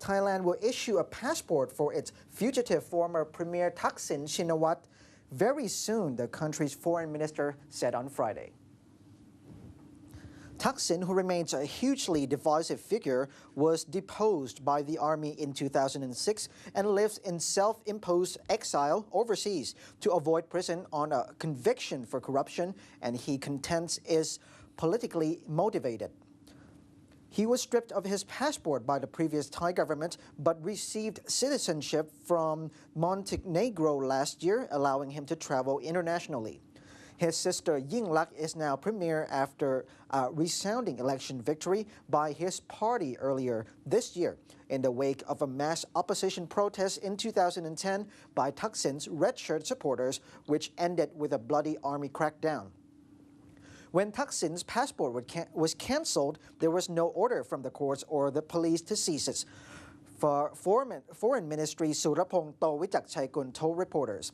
Thailand will issue a passport for its fugitive former Premier Thaksin Shinawatra very soon, the country's foreign minister said on Friday. Thaksin, who remains a hugely divisive figure, was deposed by the army in 2006 and lives in self-imposed exile overseas to avoid prison on a conviction for corruption, and he contends is politically motivated. He was stripped of his passport by the previous Thai government but received citizenship from Montenegro last year, allowing him to travel internationally. His sister Yingluck is now premier after a resounding election victory by his party earlier this year, in the wake of a mass opposition protest in 2010 by Thaksin's red shirt supporters, which ended with a bloody army crackdown. When Thaksin's passport was cancelled, there was no order from the courts or the police to seize it. Foreign Ministry Surapong Tawichakchaikun told reporters.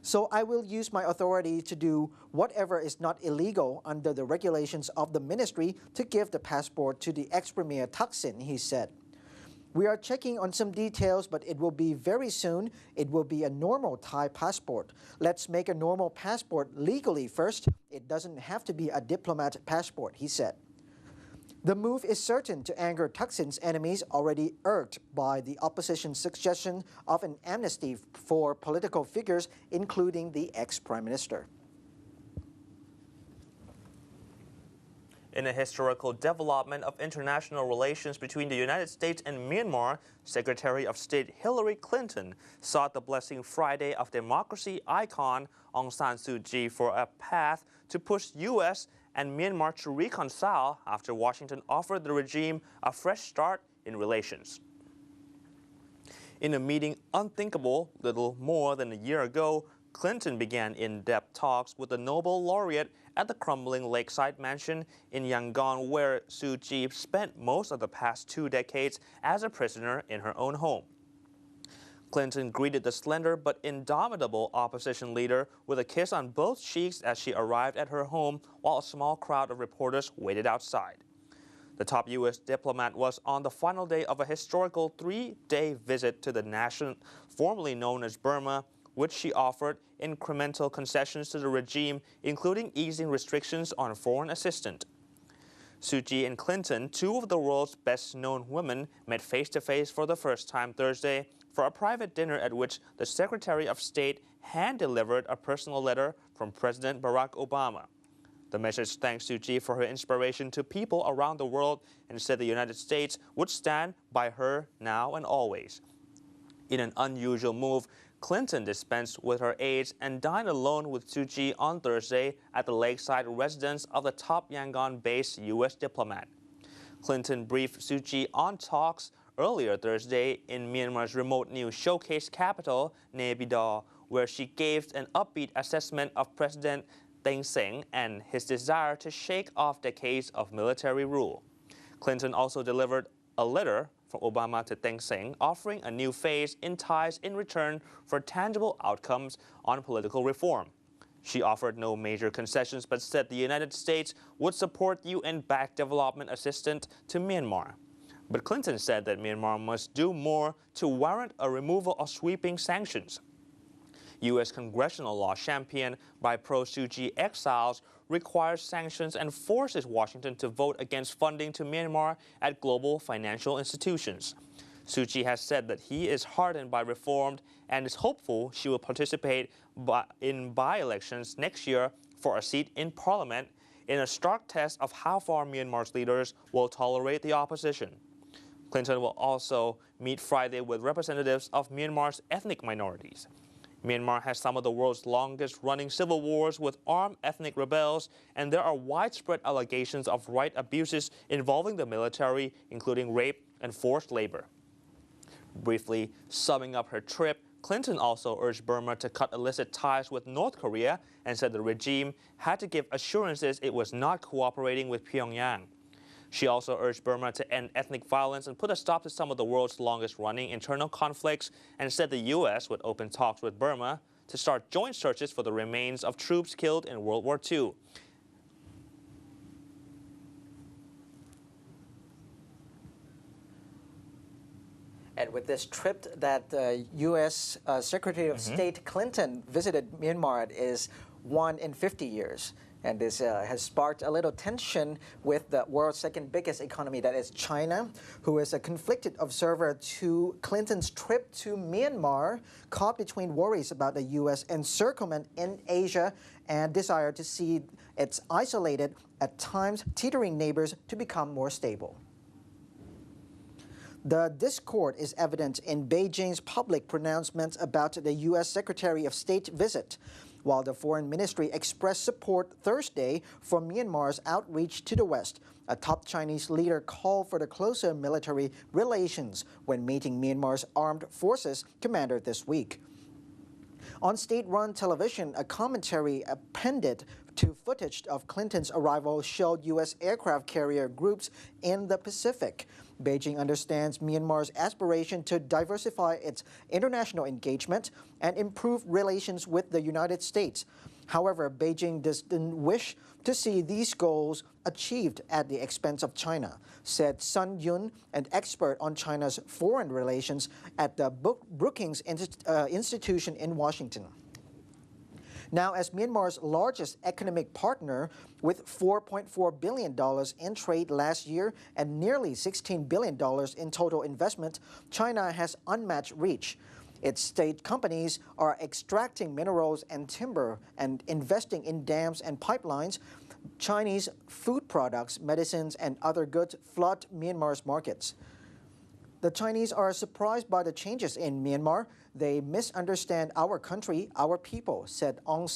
So I will use my authority to do whatever is not illegal under the regulations of the ministry to give the passport to the ex-premier Thaksin, he said. We are checking on some details, but it will be very soon. It will be a normal Thai passport. Let's make a normal passport legally first. It doesn't have to be a diplomat passport, he said. The move is certain to anger Thaksin's enemies, already irked by the opposition's suggestion of an amnesty for political figures, including the ex-prime minister. In a historical development of international relations between the United States and Myanmar, Secretary of State Hillary Clinton sought the blessing Friday of democracy icon Aung San Suu Kyi for a path to push U.S. and Myanmar to reconcile after Washington offered the regime a fresh start in relations. In a meeting unthinkable little more than a year ago, Clinton began in-depth talks with the Nobel laureate at the crumbling lakeside mansion in Yangon, where Suu Kyi spent most of the past 2 decades as a prisoner in her own home. Clinton greeted the slender but indomitable opposition leader with a kiss on both cheeks as she arrived at her home, while a small crowd of reporters waited outside. The top U.S. diplomat was on the final day of a historical 3-day visit to the nation formerly known as Burma, which she offered incremental concessions to the regime, including easing restrictions on foreign assistance. Suu Kyi and Clinton, two of the world's best-known women, met face-to-face for the first time Thursday for a private dinner at which the Secretary of State hand-delivered a personal letter from President Barack Obama. The message thanked Suu Kyi for her inspiration to people around the world and said the United States would stand by her now and always. In an unusual move, Clinton dispensed with her aides and dined alone with Suu Kyi on Thursday at the lakeside residence of the top Yangon-based U.S. diplomat. Clinton briefed Suu Kyi on talks earlier Thursday in Myanmar's remote news showcase capital, Naypyidaw, where she gave an upbeat assessment of President Thaksin and his desire to shake off decades of military rule. Clinton also delivered a letter from Obama to Thaksin, offering a new phase in ties in return for tangible outcomes on political reform. She offered no major concessions but said the United States would support UN-backed development assistance to Myanmar. But Clinton said that Myanmar must do more to warrant a removal of sweeping sanctions. U.S. congressional law championed by pro-Suu Kyi exiles requires sanctions and forces Washington to vote against funding to Myanmar at global financial institutions. Suu Kyi has said that he is heartened by reform and is hopeful she will participate in by-elections next year for a seat in parliament, in a stark test of how far Myanmar's leaders will tolerate the opposition. Clinton will also meet Friday with representatives of Myanmar's ethnic minorities. Myanmar has some of the world's longest-running civil wars with armed ethnic rebels, and there are widespread allegations of right abuses involving the military, including rape and forced labor. Briefly summing up her trip, Clinton also urged Burma to cut illicit ties with North Korea and said the regime had to give assurances it was not cooperating with Pyongyang. She also urged Burma to end ethnic violence and put a stop to some of the world's longest-running internal conflicts, and said the U.S. would open talks with Burma to start joint searches for the remains of troops killed in World War II. And with this trip that U.S. Secretary of State Clinton visited Myanmar, it is 1 in 50 years. And this has sparked a little tension with the world's second biggest economy, that is China, who is a conflicted observer to Clinton's trip to Myanmar, caught between worries about the U.S. encirclement in Asia and desire to see its isolated, at times teetering neighbors to become more stable. The discord is evident in Beijing's public pronouncements about the U.S. Secretary of State visit, while the Foreign Ministry expressed support Thursday for Myanmar's outreach to the West. A top Chinese leader called for the closer military relations when meeting Myanmar's armed forces commander this week. On state-run television, a commentary appended to footage of Clinton's arrival showed U.S. aircraft carrier groups in the Pacific. Beijing understands Myanmar's aspiration to diversify its international engagement and improve relations with the United States. However, Beijing doesn't wish to see these goals achieved at the expense of China, said Sun Yun, an expert on China's foreign relations at the Brookings Institution in Washington. Now, as Myanmar's largest economic partner, with $4.4 billion in trade last year and nearly $16 billion in total investment, China has unmatched reach. Its state companies are extracting minerals and timber and investing in dams and pipelines. Chinese food products, medicines, and other goods flood Myanmar's markets. The Chinese are surprised by the changes in Myanmar. They misunderstand our country, our people, said Aung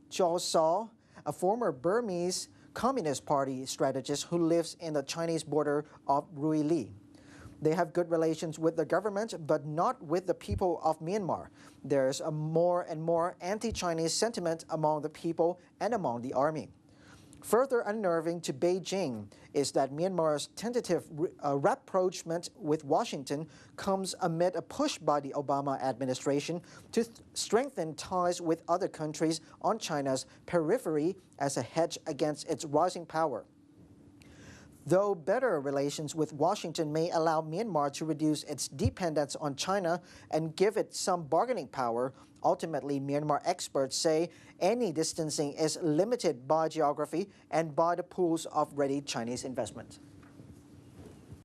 Jaw-Saw, a former Burmese Communist Party strategist who lives in the Chinese border of Ruili. They have good relations with the government, but not with the people of Myanmar. There's a more and more anti-Chinese sentiment among the people and among the army. Further unnerving to Beijing is that Myanmar's tentative rapprochement with Washington comes amid a push by the Obama administration to strengthen ties with other countries on China's periphery as a hedge against its rising power. Though better relations with Washington may allow Myanmar to reduce its dependence on China and give it some bargaining power, ultimately Myanmar experts say any distancing is limited by geography and by the pools of ready Chinese investment.